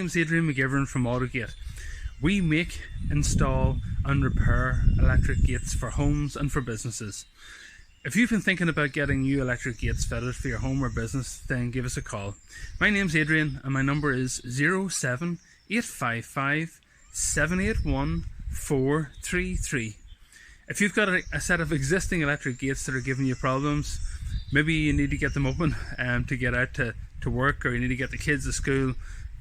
name's Adrian McGivern from AutoGate. We make, install and repair electric gates for homes and for businesses. If you've been thinking about getting new electric gates fitted for your home or business, then give us a call. My name's Adrian and my number is 07855 781 433. If you've got a set of existing electric gates that are giving you problems, maybe you need to get them open to get out to work, or you need to get the kids to school,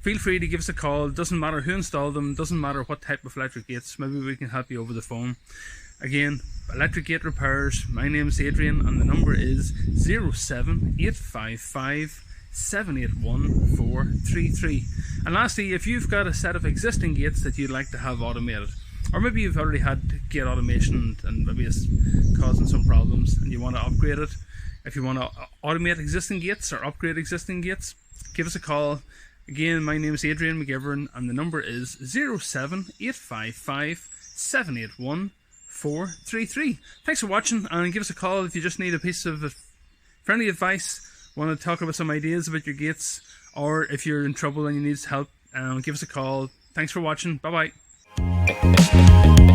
feel free to give us a call. It doesn't matter who installed them, doesn't matter what type of electric gates, maybe we can help you over the phone. Again, electric gate repairs, my name's Adrian and the number is 07855 781 433. And lastly, if you've got a set of existing gates that you'd like to have automated, or maybe you've already had gate automation and maybe it's causing some problems and you want to upgrade it, if you want to automate existing gates or upgrade existing gates, give us a call. Again, my name is Adrian McGivern and the number is 07855 781 433. Thanks for watching, and give us a call if you just need a piece of friendly advice, want to talk about some ideas about your gates, or if you're in trouble and you need help, give us a call. Thanks for watching. Bye bye.